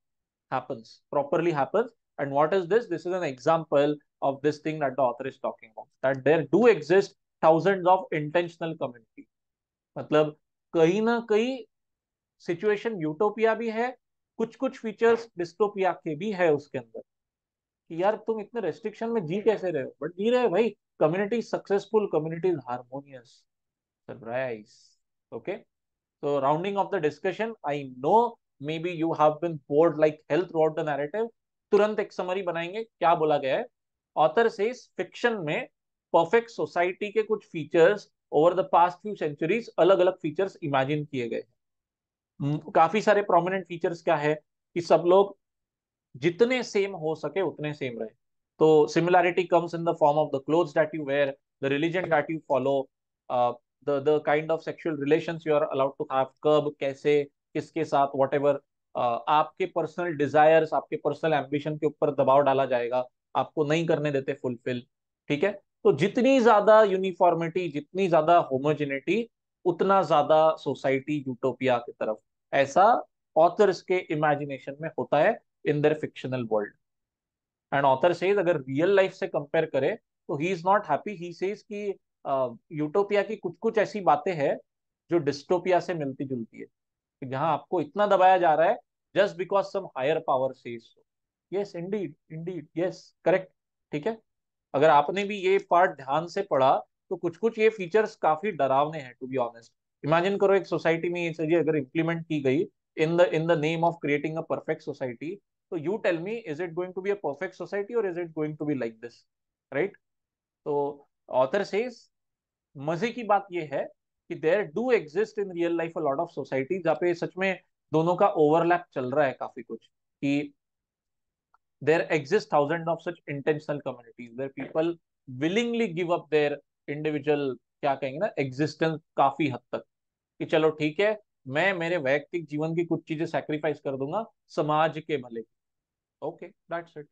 happens, properly happens. And what is this? This is an example of this thing that the author is talking about, that there do exist thousands of intentional community। मतलब कहीं ना कहीं सिचुएशन यूटोपिया भी है, कुछ कुछ features dystopia के भी है उसके अंदर, कि यार तुम इतने रेस्ट्रिक्शन में जी कैसे रहे हो, बट जी रहे भाई। Community successful, community harmonious, surprise. Okay, so rounding off the discussion, I know maybe you have been bored like hell throughout the narrative। तुरंत एक समरी बनाएंगे, क्या बोला गया है। ऑथर से फिक्शन में परफेक्ट सोसाइटी के कुछ features over the past few centuries, अलग अलग फीचर्स इमेजिन किए गए हैं। काफी सारे प्रोमिनेंट फीचर्स क्या है, कि सब लोग जितने सेम हो सके उतने सेम रहे। तो similarity comes in the form of the clothes that you wear, the religion that you follow, the kind of sexual relations you are allowed to have, कब, कैसे, किसके साथ, वॉट एवर। आपके पर्सनल डिजायर्स, आपके personal ambition के ऊपर दबाव डाला जाएगा, आपको नहीं करने देते फुलफिल। ठीक है, तो जितनी ज्यादा यूनिफॉर्मिटी, जितनी ज्यादा होमोजेनिटी, उतना ज्यादा सोसाइटी यूटोपिया की तरफ, ऐसा ऑथर्स के इमेजिनेशन में होता है in their fictional world. And author says अगर रियल लाइफ से कंपेयर करे, तो he is not happy, he says कि यूटोपिया की कुछ कुछ ऐसी बातें हैं जो डिस्टोपिया से मिलती जुलती है, कि जहां आपको इतना दबाया जा रहा है just because some higher power says so. Yes indeed, indeed, yes, correct. ठीक है, अगर आपने भी ये पार्ट ध्यान से पढ़ा, तो कुछ कुछ ये फीचर्स काफी डरावने हैं टू बी ऑनेस्ट। इमेजिन करो एक सोसाइटी में ये चीजें अगर इंप्लीमेंट की गई in the name of creating a perfect society, तो you tell me, is it going to be a perfect society और is it going to be like this, right. तो ऑथर सेज मजे की बात यह है कि there do exist in real life a lot of society, जहाँ पे सच में दोनों का ओवरलैप चल रहा है काफी कुछ, कि there exist thousands of such intentional communities where people willingly give up their individual, क्या कहेंगे ना, एग्जिस्टेंस काफी हद तक, कि चलो ठीक है, मैं मेरे वैयक्तिक जीवन की कुछ चीजें सैक्रिफाइस कर दूंगा समाज के भले। Okay, that's it.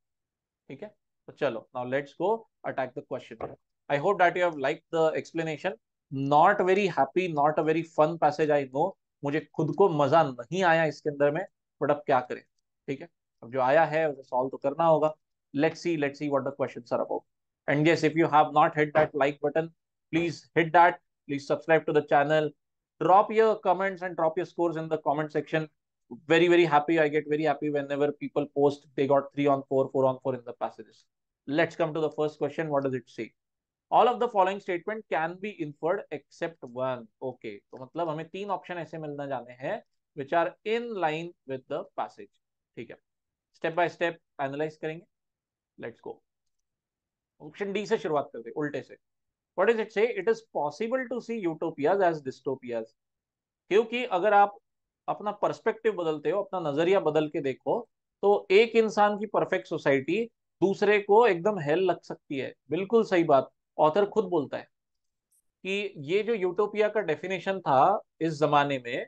ठीक है, तो चलो now let's go attack the question. I hope that you have like the explanation. Not very happy, not a very fun passage, I know. मुझे खुद को मजा नहीं आया इसके अंदर में, बट अब क्या करें। ठीक है, अब जो आया है उसे सॉल्व तो करना होगा। Let's see what the questions are about. And yes, if you have not hit that like button, please hit that, please subscribe to the channel, drop your comments and drop your scores in the comment section. Very very happy, I get very happy whenever people post they got 3 on 4, 4 on 4 in the passages. Let's come to the first question. What does it say? All of the following statement can be inferred except one. Okay, तो मतलब हमें तीन option ऐसे मिलना जाने हैं which are in line with the passage। ठीक है, स्टेप बाय स्टेप एनालाइज करेंगे। Let's go. ऑप्शन डी से शुरुआत करते हैं, उल्टे से। What is it say? It is possible to see utopias as dystopias. क्योंकि अगर आप अपना पर्सपेक्टिव बदलते हो, अपना नजरिया बदल के देखो, तो एक इंसान की परफेक्ट सोसाइटी दूसरे को एकदम हेल लग सकती है। बिल्कुल सही बात। ऑथर खुद बोलता है कि ये जो यूटोपिया का डेफिनेशन था इस जमाने में,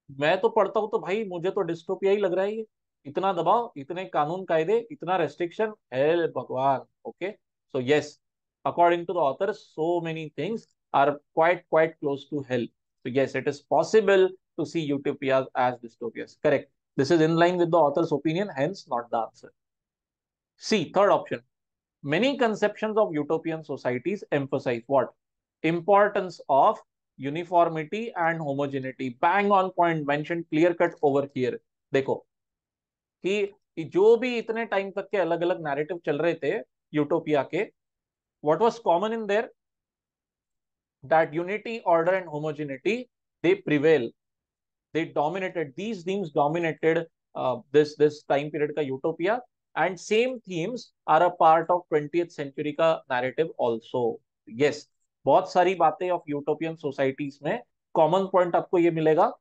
मैं तो पढ़ता हूँ तो भाई मुझे तो डिस्टोपिया ही लग रहा है ये। इतना दबाव, इतने कानून कायदे, इतना रेस्ट्रिक्शन, हेल भगवान। Okay, so yes, according to the author so many things are quite close to hell. So yes, it is possible to see utopias as dystopias. Correct. This is in line with the author's opinion, hence not the answer. C, third option. Many conceptions of utopian societies emphasize what? Importance of uniformity and homogeneity. Bang on point, mentioned clear cut over here. देखो कि जो भी इतने time तक के अलग अलग narrative चल रहे थे यूटोपिया के, what was common in their, that unity, order and homogeneity, they prevail, they dominated, these themes dominated this time period का utopia, and same themes are a part of 20th century का narrative also. Yes, बहुत सारी बातें of utopian societies में common point आपको ये मिलेगा।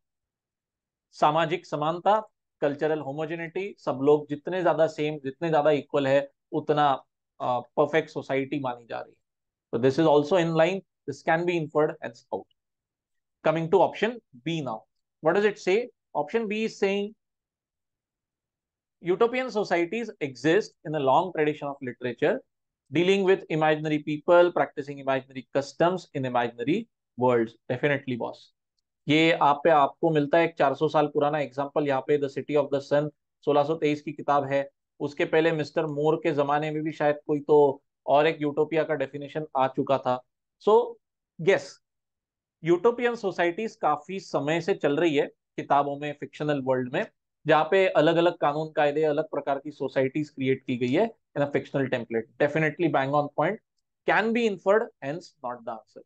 सामाजिक समानता, कल्चरल होमोजेनिटी, सब लोग जितने ज्यादा सेम, जितने ज्यादा इक्वल है, उतना परफेक्ट सोसाइटी मानी जा रही है। So this is also in line, this can be inferred as out. Coming to option B now. What does it say? Option B is saying utopian societies exist in a long tradition of literature, dealing with imaginary people, practicing imaginary customs in imaginary worlds. Definitely, boss. ये आप पे आपको मिलता है एक 400 साल पुराना example यहाँ पे, द सिटी ऑफ द सन, 1623 की किताब है। उसके पहले मिस्टर मोर के जमाने में भी शायद कोई तो और एक यूटोपिया का डेफिनेशन आ चुका था। सो यस, यूटोपियन सोसाइटीज काफी समय से चल रही है किताबों में, फिक्शनल वर्ल्ड में, जहाँ पे अलग अलग कानून कायदे, अलग प्रकार की सोसाइटीज क्रिएट की गई है in a fictional template. Definitely bang on point, can be inferred, hence not the answer.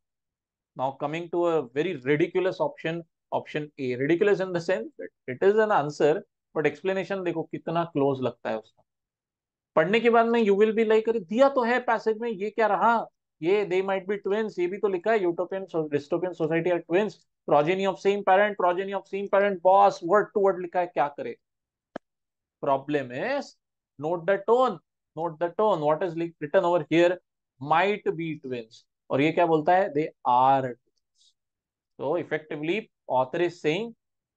Now coming to a very ridiculous option, option A. Ridiculous in the sense it is an answer, but explanation देखो कितना close लगता है उसका। पढ़ने के बाद में you will be like, अरे दिया तो है पैसेज में, ये क्या रहा, ये दे माइट बी ट्विंस, ये भी तो लिखा है utopian dystopian society are twins, progeny of same parent, progeny of same parent, बॉस वर्ड टू वर्ड लिखा है, क्या करे। Problem is, note the tone, note the tone, what is written over here, might be twins, और ये क्या बोलता है, दे आर। तो इफेक्टिवली ऑथर इज सेइंग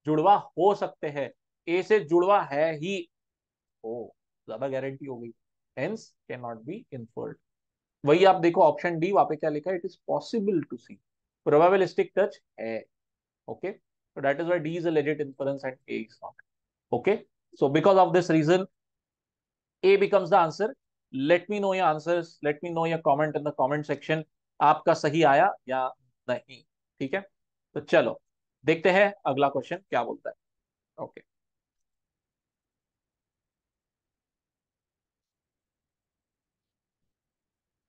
जुड़वा हो सकते हैं, ए से जुड़वा है ही, ओ ज्यादा गारंटी हो गई, hence can not be inferred. वही आप देखो ऑप्शन डी, वहां पे क्या लिखा है, it is possible to see, probabilistic touch है। Okay, so that is why D is a legit inference and A is not. Okay, so because of this reason A becomes the answer. Let me know your answers, let me know your comment in the comment section, आपका सही आया या नहीं। ठीक है, तो चलो देखते हैं अगला क्वेश्चन क्या बोलता है। Okay,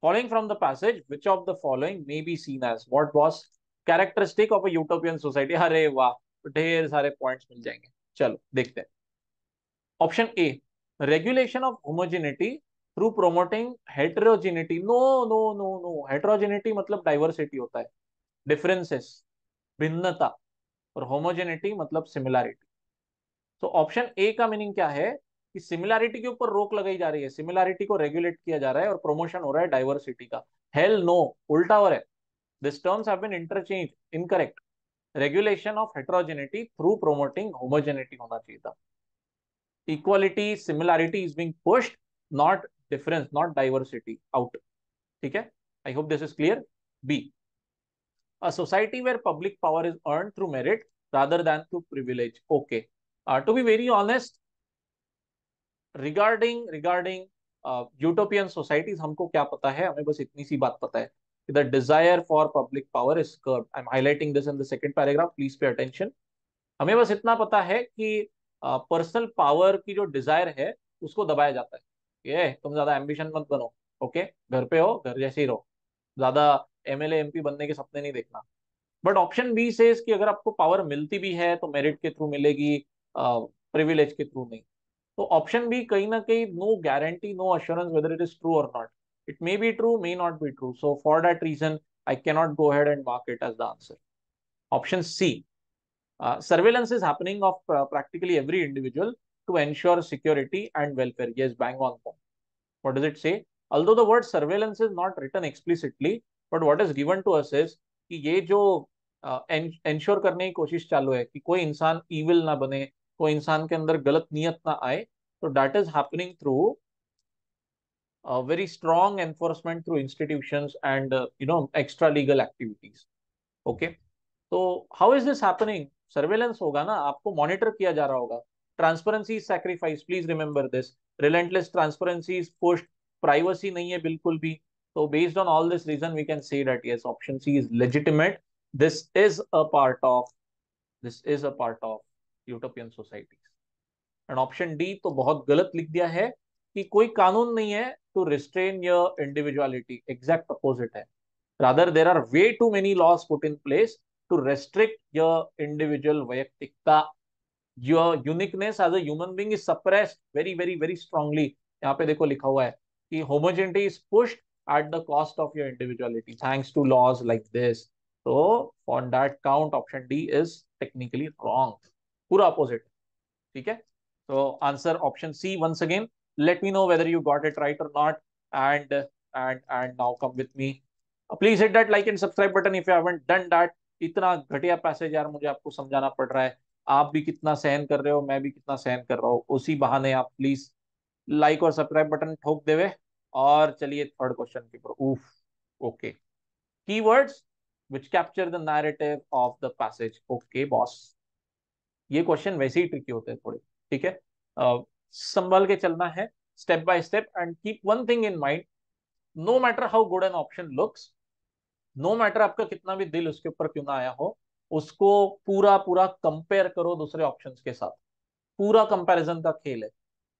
following from the passage, which of the following may be seen as what was characteristic of a utopian society? अरे वाह, ढेर सारे पॉइंट्स मिल जाएंगे। चलो देखते हैं। Option A, regulation of homogeneity through promoting heterogeneity. No no no no, heterogeneity मतलब diversity होता है, डिफरेंसेस, भिन्नता, और होमोजेनिटी मतलब सिमिलैरिटी। तो ऑप्शन ए का मीनिंग क्या है कि सिमिलैरिटी के ऊपर रोक लगाई जा रही है, सिमिलैरिटी को रेगुलेट किया जा रहा है और प्रमोशन हो रहा है डाइवर्सिटी का। हेल नो, उल्टा हो रहा है। This terms have been interchange, incorrect. Regulation of heterogeneity through promoting homogeneity होना चाहिए था। Equality, similarity is being pushed, not difference, not diversity, out. ठीक है, I hope this is clear. B, a society where public power is earned through merit rather than through privilege. Okay, to be very honest, regarding utopian societies हमको क्या पता है, हमें बस इतनी सी बात पता है कि the desire for public power is curved. I am highlighting this in the second paragraph, please pay attention. हमें बस इतना पता है कि पर्सनल पावर की जो डिजायर है उसको दबाया जाता है। ये तुम ज्यादा एम्बिशन मत बनो, ओके, घर पे हो, घर जैसे ही रहो, ज्यादा एमएलए एमपी बनने के सपने नहीं देखना। बट ऑप्शन बी से कि अगर आपको पावर मिलती भी है तो मेरिट के थ्रू मिलेगी, प्रिविलेज के थ्रू नहीं। तो ऑप्शन बी कहीं ना कहीं, no guarantee, no assurance whether it is true और not, it may be true, may not be true, so for that reason I can not go ahead and mark it as the answer. Option C, surveillance is happening of practically every individual to ensure security and welfare. Yes, bang on point. What does it say? Although the word surveillance is not written explicitly, but what is given to us is कि ये जो ensure करने की कोशिश चालू है कि कोई इंसान इविल ना बने, कोई इंसान के अंदर गलत नियत ना आए, तो that is happening through very strong enforcement through institutions and extra legal activities. Okay, तो how is this happening? Surveillance होगा ना, आपको मॉनिटर किया जा रहा होगा. Transparency is sacrifice, please remember this. Relentless transparency is pushed. Privacy नहीं है बिल्कुल भी. तो based on all this reason we can say that yes, option C is legitimate. This is a part of this is a part of utopian societies. And option D तो बहुत गलत लिख दिया है कि कोई कानून नहीं है to restrain your individuality. Exact opposite है. Rather there are way too many laws put in place to restrict your individual वैयक्तिकता. Your uniqueness as a human being is suppressed very very very strongly. यहाँ पे देखो लिखा हुआ है कि homogeneity is pushed at the cost of your individuality thanks to laws like this. So on that count option D is technically wrong. पूरा opposite. ठीक है. So answer option C once again. Let me know whether you got it right or not. And now come with me. Please hit that like and subscribe button if you haven't done that. इतना घटिया passage यार मुझे आपको समझाना पड़ रहा है. आप भी कितना सहन कर रहे हो, मैं भी कितना सहन कर रहा हूँ. उसी बहाने आप प्लीज लाइक और सब्सक्राइब बटन ठोक देवे. और चलिए थर्ड क्वेश्चन के ऊपर. उफ. Okay. Keywords which capture the narrative of the passage. Okay boss. ये क्वेश्चन वैसे ही ट्रिकी होते हैं थोड़े. ठीक है. संभल के चलना है step by step. And keep one thing in mind. No matter how good an option looks, no matter आपका कितना भी दिल उसके ऊपर क्यों ना आया हो, उसको पूरा पूरा कंपेयर करो दूसरे ऑप्शंस के साथ. पूरा कंपैरिजन का खेल है.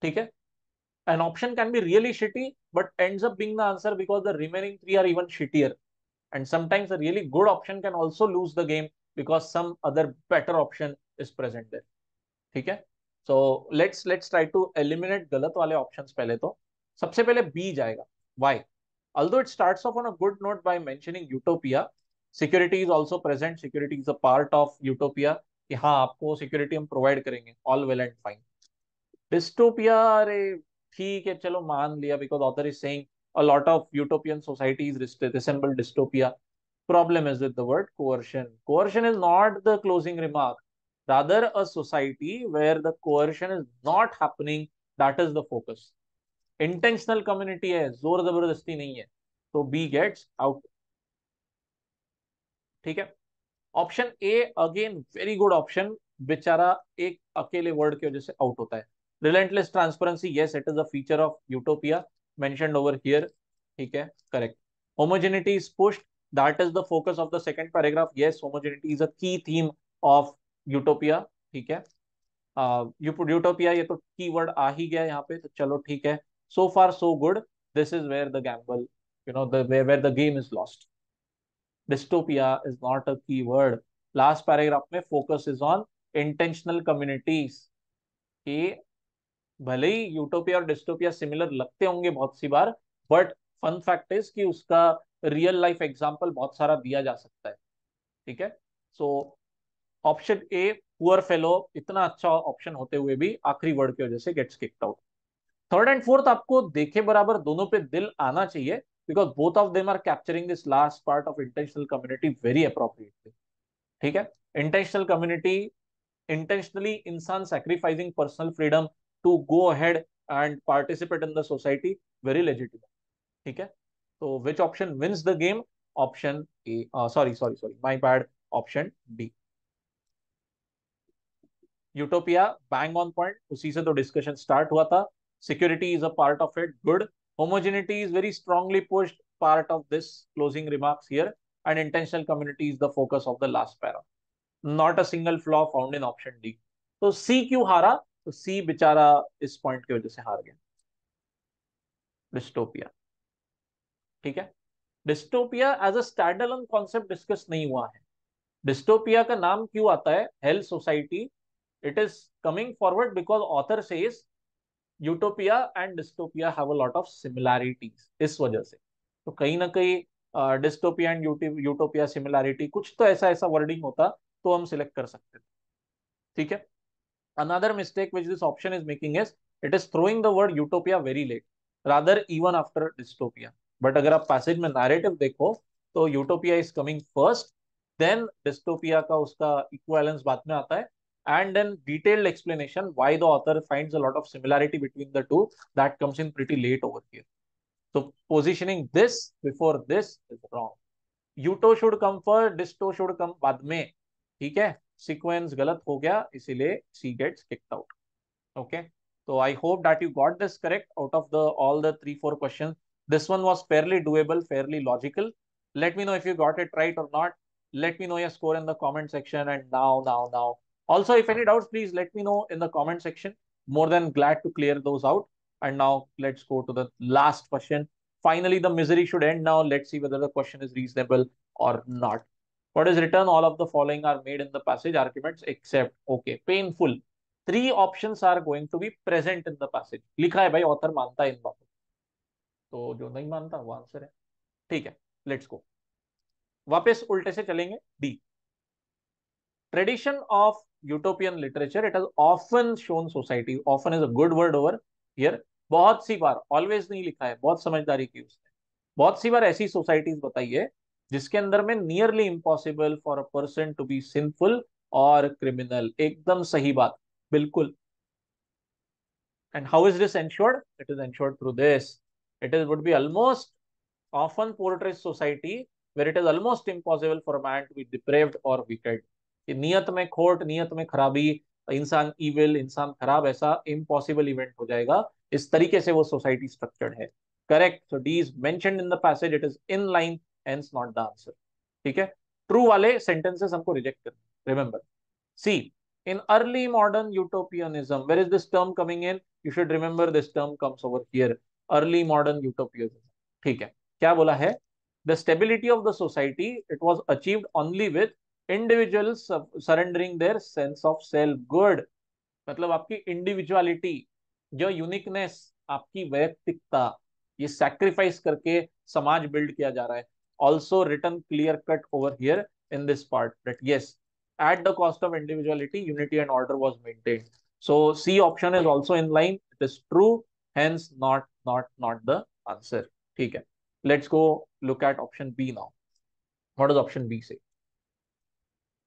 ठीक है. An option can be really shitty but ends up being the answer because the remaining three are even shittier. And sometimes a really good option can also lose the game because some other better option is present there. ठीक है. So let's try to eliminate गलत वाले options पहले. तो सबसे पहले B जाएगा. Why? Although it starts off on a good note by mentioning utopia, security is also present. Security is a part of utopia. कि हाँ आपको security हम provide करेंगे. All well and fine. Dystopia, अरे ठीक है चलो मान लिया because author is saying a lot of utopian societies resemble dystopia. Problem is with the word coercion. Coercion is not the closing remark. Rather, a society where the coercion is not happening, that is the focus. Intentional community है, जोर जबरदस्ती नहीं है. तो B gets out. ठीक है. Option A again very good option. बेचारा एक अकेले वर्ड की वजह से आउट होता है. Relentless transparency, yes it is a feature of utopia mentioned over here. ठीक है, correct. Homogeneity is pushed, that is the focus of the second paragraph. Yes, homogeneity is a की थीम ऑफ यूटोपिया. ठीक है. Utopia ये तो की word आ ही गया यहाँ पे, तो चलो ठीक है. So far so good. This is where the gamble, where the game is lost. Dystopia is not a keyword. Last paragraph में focus is on intentional communities. कि भले ही यूटोपिया और डिस्टोपिया सिमिलर लगते होंगे बहुत सी बार, बट फन फैक्ट इज कि उसका real life example बहुत सारा दिया जा सकता है. ठीक है. So option a poor fellow इतना अच्छा ऑप्शन होते हुए भी आखिरी वर्ड की वजह से gets kicked out. Third and fourth आपको देखे बराबर दोनों पे दिल आना चाहिए because both of them are capturing this last part of intentional community very appropriately. ठीक है. intentional community, intentionally इंसान sacrificing personal freedom to go ahead and participate in the society, very legitimate. ठीक है. So which option wins the game? Option A. Sorry, my bad. Option D. Utopia bang on point, उसी से तो discussion start हुआ था. Security is a part of it, good. Homogeneity is very strongly pushed, part of this closing remarks here. And intentional community is the focus of the last para. Not a single flaw found in option D. तो सी क्यों हारा? तो सी बेचारा इस point की वजह से हार गया. डिस्टोपिया. ठीक है. Dystopia as a stand alone concept discuss नहीं हुआ है. डिस्टोपिया का नाम क्यों आता है hell society? It is coming forward because author says utopia and dystopia have a lot of similarities. इस वजह से तो कहीं ना कहीं डिस्टोपिया एंड यूटोपिया सिमिलैरिटी, कुछ तो ऐसा ऐसा वर्डिंग होता तो हम सिलेक्ट कर सकते थे. ठीक है. Another mistake which this option is making is it is throwing the word utopia very late, rather even after dystopia. But अगर आप passage में narrative देखो तो utopia is coming first, then dystopia का उसका equivalence बाद में आता है, and then detailed explanation why the author finds a lot of similarity between the two, that comes in pretty late over here. So positioning this before this is wrong. Uto should come first, dysto should come बाद में, ठीक है, sequence गलत हो गया इसीलिए C gets kicked out. Okay, so I hope that you got this correct out of the all the 3-4 questions. This one was fairly doable, fairly logical. Let me know if you got it right or not. Let me know your score in the comment section. And now also, if any doubts, please let me know in the comment section. More than glad to clear those out. And now let's go to the last question. Finally, the misery should end now. Let's see whether the question is reasonable or not. What is written? All of the following are made in the passage arguments except, okay, painful. 3 options are going to be present in the passage. लिखा है भाई, author मानता है इन बातों, तो जो नहीं मानता वो आंसर है. ठीक है, लेट्स गो. वापस उल्टे से चलेंगे. D, tradition of utopian literature, it has often shown society. Often is a good word over here. बहुत सी बार, ऑलवेज नहीं लिखा है, बहुत समझदारी की उसने. बहुत सी बार ऐसी सोसाइटीज बताई है जिसके अंदर में nearly impossible for a person to be sinful और क्रिमिनल. एकदम सही बात, बिल्कुल. And how is this ensured? It is ensured through this. It is would be almost often portrays society where it is almost impossible for a man to be depraved or wicked. कि नियत में खोट, नियत में खराबी, इंसान evil, इंसान खराब, ऐसा इम्पॉसिबल इवेंट हो जाएगा. इस तरीके से वो सोसाइटी स्ट्रक्चर्ड है. Correct. So D is mentioned in the passage, it is in line, hence not the answer. ठीक है, ट्रू वाले सेंटेंसेस हमको रिजेक्ट करने. Remember, C, in early modern utopianism, where is this term coming in? You should remember this term comes over here. Early modern utopianism. ठीक है, क्या बोला है? The stability of the society, it was achieved only with individuals surrendering their sense of self. Good. मतलब आपकी individuality, जो uniqueness, आपकी वैयक्तिकता, ये सैक्रिफाइस करके समाज बिल्ड किया जा रहा है. Also written clear cut over here in this part that yes, at the cost of individuality, unity and order was maintained. So C option is also in line. It is true, hence not the answer. ठीक है, let's go look at option B now. What does option B say?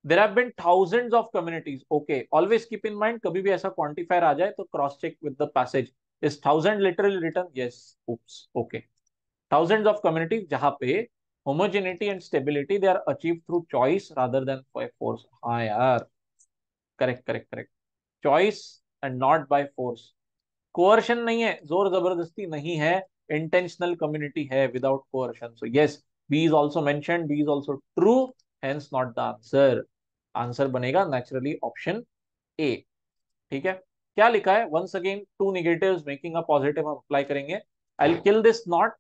There have been thousands of communities. Okay, always keep in mind, कभी भी ऐसा quantifier आ जाए तो cross check with the passage. Is 1000 literally written? Yes. Oops. Okay. Thousands of communities जहाँ पे homogeneity and stability they are achieved through choice rather than by force. हाँ यार, correct. Choice and not by force. Coercion नहीं है, जोर जबरदस्ती नहीं है, इंटेंशनल कम्युनिटी है without coercion. So yes, B is also mentioned, B is also true, hence not the answer. Answer बनेगा नेचुरली ऑप्शन ए. ठीक है, क्या लिखा है? Once again two negatives making a positive हम अप्लाई करेंगे. I will kill this not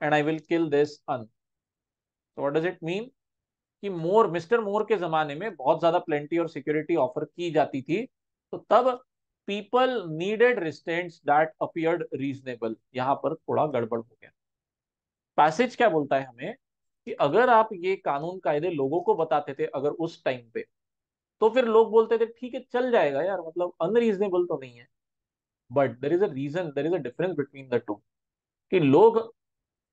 and I will kill this un. तो what does it mean? कि मिस्टर मोर के जमाने में बहुत ज्यादा प्लेंटी और सिक्योरिटी ऑफर की जाती थी, तो तब people needed restraints that appeared reasonable. यहां पर थोड़ा गड़बड़ हो गया. पैसेज क्या बोलता है हमें कि अगर आप ये कानून कायदे लोगों को बताते थे अगर उस टाइम पे, तो फिर लोग बोलते थे ठीक है चल जाएगा यार, मतलब अनरीजनेबल तो नहीं है. But there is a reason, there is a difference between the two. कि लोग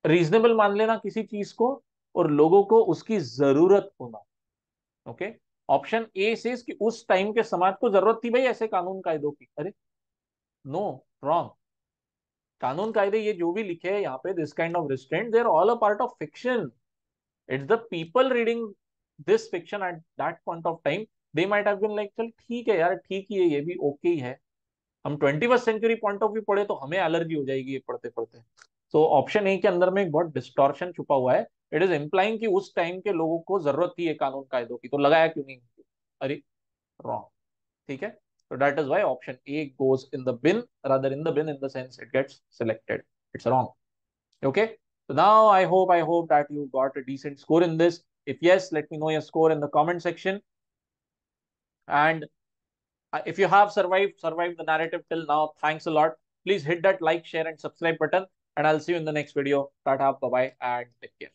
रीजनेबल मान लेना किसी चीज को, और लोगों को उसकी जरूरत होना. ओके, ऑप्शन ए से कि उस टाइम के समाज को जरूरत थी भाई ऐसे कानून कायदों की. अरे नो, रॉन्ग. कानून कायदे ये जो भी लिखे हैं यहाँ पे, this kind of restraint, they are all a part of fiction. It's the people reading this fiction at that point of time. They might have been like चल ठीक है यार, ठीक ही है, ये भी ओके ही है. हम 21वीं सेंचुरी पॉइंट ऑफ व्यू पढ़े तो हमें एलर्जी हो जाएगी ये पढ़ते पढ़ते. तो ऑप्शन ए के अंदर में एक बहुत डिस्टॉर्शन छुपा हुआ है. इट इज इम्प्लाइंग कि उस टाइम के लोगों को जरूरत थी ये कानून कायदों की, तो लगाया क्यों नहीं? अरे रॉन्ग. ठीक है, so that is why option A goes in the bin, rather in the bin in the sense it gets selected. It's wrong. Okay, so now I hope that you got a decent score in this. If yes, let me know your score in the comment section. And if you have survived the narrative till now, thanks a lot. Please hit that like, share and subscribe button, and I'll see you in the next video. Tata, bye bye, and take care.